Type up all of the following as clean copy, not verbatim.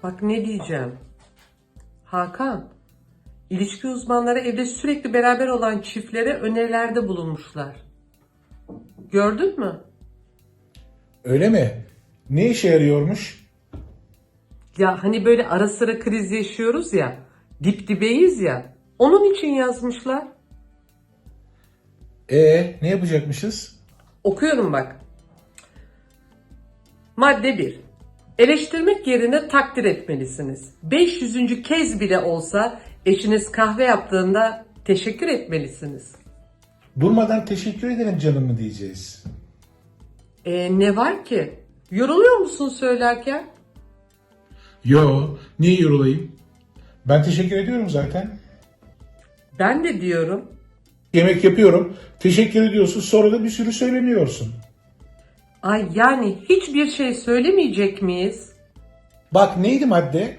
Bak ne diyeceğim. Hakan, ilişki uzmanları evde sürekli beraber olan çiftlere önerilerde bulunmuşlar. Gördün mü? Öyle mi? Ne işe yarıyormuş? Ya hani böyle ara sıra kriz yaşıyoruz ya, dip dibeyiz ya, onun için yazmışlar. Ne yapacakmışız? Okuyorum bak. Madde 1. Eleştirmek yerine takdir etmelisiniz. 500. kez bile olsa eşiniz kahve yaptığında teşekkür etmelisiniz. Durmadan teşekkür ederim canım mı diyeceğiz? Ne var ki? Yoruluyor musun söylerken? Yo, niye yorulayım? Ben teşekkür ediyorum zaten. Ben de diyorum. Yemek yapıyorum, teşekkür ediyorsun, sonra da bir sürü söyleniyorsun. Ay yani hiçbir şey söylemeyecek miyiz? Bak neydi madde?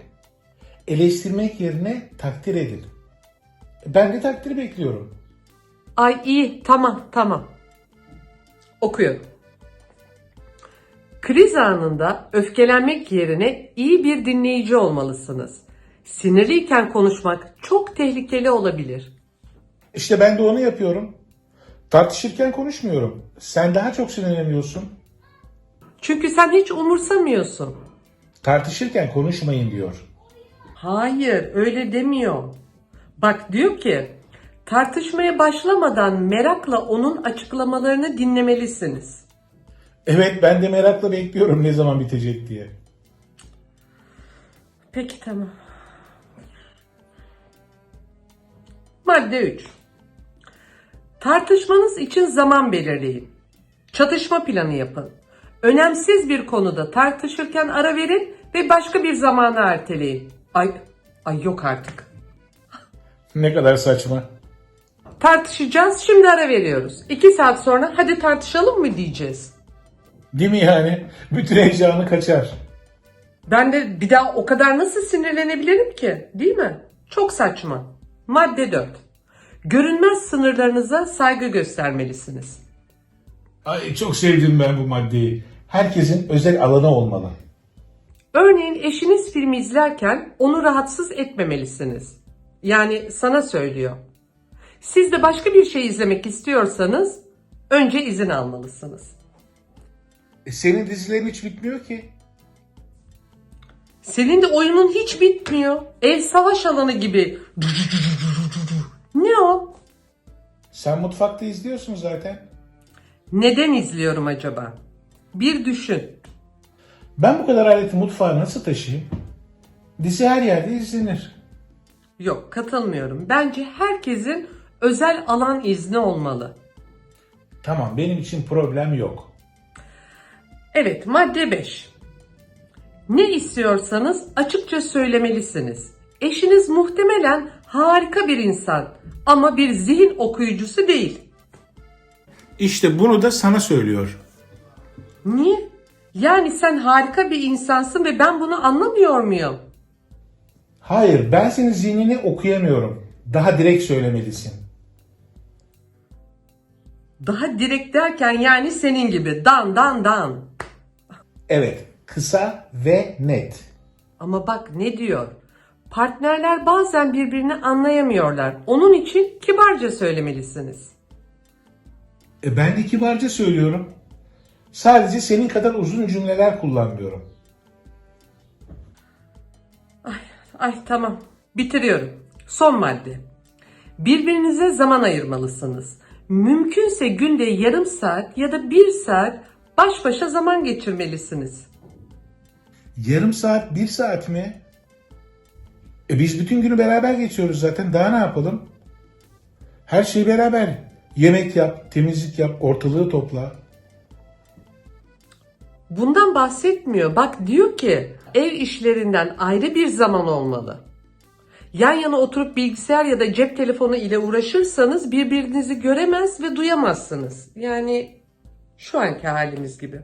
Eleştirmek yerine takdir edin. Ben de takdiri bekliyorum. Ay iyi, tamam. Okuyorum. Kriz anında öfkelenmek yerine iyi bir dinleyici olmalısınız. Sinirliyken konuşmak çok tehlikeli olabilir. İşte ben de onu yapıyorum. Tartışırken konuşmuyorum. Sen daha çok sinirleniyorsun. Çünkü sen hiç umursamıyorsun. Tartışırken konuşmayın diyor. Hayır, öyle demiyor. Bak diyor ki, tartışmaya başlamadan merakla onun açıklamalarını dinlemelisiniz. Evet, ben de merakla bekliyorum ne zaman bitecek diye. Peki tamam. Madde 3. Tartışmanız için zaman belirleyin. Çatışma planı yapın. Önemsiz bir konuda tartışırken ara verin ve başka bir zamana erteleyin. Ay yok artık. Ne kadar saçma. Tartışacağız, şimdi ara veriyoruz. 2 saat sonra hadi tartışalım mı diyeceğiz. Değil mi yani? Bütün heyecanı kaçar. Ben de bir daha o kadar nasıl sinirlenebilirim ki? Değil mi? Çok saçma. Madde 4. Görünmez sınırlarınıza saygı göstermelisiniz. Ay çok sevdim ben bu maddeyi. Herkesin özel alanı olmalı. Örneğin eşiniz filmi izlerken onu rahatsız etmemelisiniz. Yani sana söylüyor. Siz de başka bir şey izlemek istiyorsanız önce izin almalısınız. Senin dizilerin hiç bitmiyor ki. Senin de oyunun hiç bitmiyor. Ev savaş alanı gibi. Ne o? Sen mutfakta izliyorsun zaten. Neden izliyorum acaba? Bir düşün. Ben bu kadar aleti mutfağa nasıl taşıyayım? Dizi her yerde izlenir. Yok, katılmıyorum. Bence herkesin özel alan izni olmalı. Tamam, benim için problem yok. Evet, madde 5. Ne istiyorsanız açıkça söylemelisiniz. Eşiniz muhtemelen harika bir insan ama bir zihin okuyucusu değil. İşte bunu da sana söylüyor. Niye? Yani sen harika bir insansın ve ben bunu anlamıyor muyum? Hayır, ben senin zihnini okuyamıyorum. Daha direkt söylemelisin. Daha direkt derken yani senin gibi dan. Evet, kısa ve net. Ama bak ne diyor? Partnerler bazen birbirini anlayamıyorlar. Onun için kibarca söylemelisiniz. Ben de kibarca söylüyorum. Sadece senin kadar uzun cümleler kullanmıyorum. Ay tamam. Bitiriyorum. Son madde. Birbirinize zaman ayırmalısınız. Mümkünse günde yarım saat ya da 1 saat baş başa zaman geçirmelisiniz. Yarım saat, 1 saat mi? Biz bütün günü beraber geçiyoruz zaten. Daha ne yapalım? Her şeyi beraber. Yemek yap, temizlik yap, ortalığı topla. Bundan bahsetmiyor. Bak diyor ki ev işlerinden ayrı bir zaman olmalı. Yan yana oturup bilgisayar ya da cep telefonu ile uğraşırsanız birbirinizi göremez ve duyamazsınız. Yani şu anki halimiz gibi.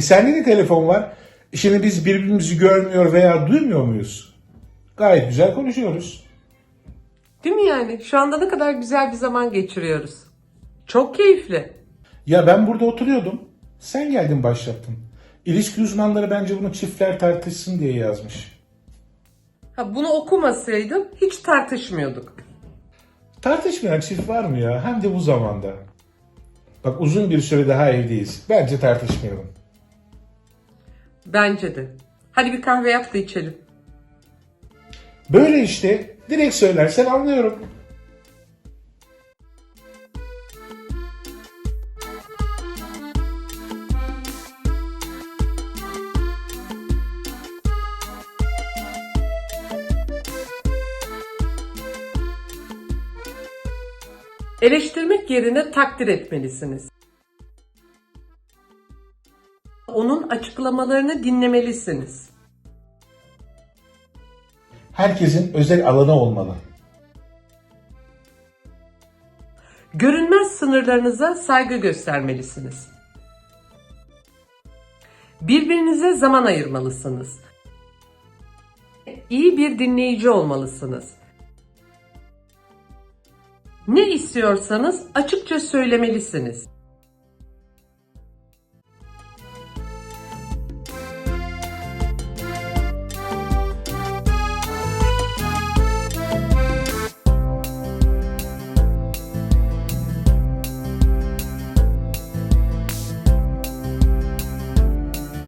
Sende de telefon var. Şimdi biz birbirimizi görmüyor veya duymuyor muyuz? Gayet güzel konuşuyoruz. Değil mi yani? Şu anda ne kadar güzel bir zaman geçiriyoruz. Çok keyifli. Ya ben burada oturuyordum. Sen geldin başlattın. İlişki uzmanları bence bunu çiftler tartışsın diye yazmış. Ha, bunu okumasaydım hiç tartışmıyorduk. Tartışmayan çift var mı ya? Hem de bu zamanda. Bak uzun bir süre daha evliyiz. Bence tartışmayalım. Bence de. Hadi bir kahve yap da içelim. Böyle işte. Direkt söylersen anlıyorum. Eleştirmek yerine takdir etmelisiniz. Onun açıklamalarını dinlemelisiniz. Herkesin özel alanı olmalı. Görünmez sınırlarınıza saygı göstermelisiniz. Birbirinize zaman ayırmalısınız. İyi bir dinleyici olmalısınız. Ne istiyorsanız açıkça söylemelisiniz.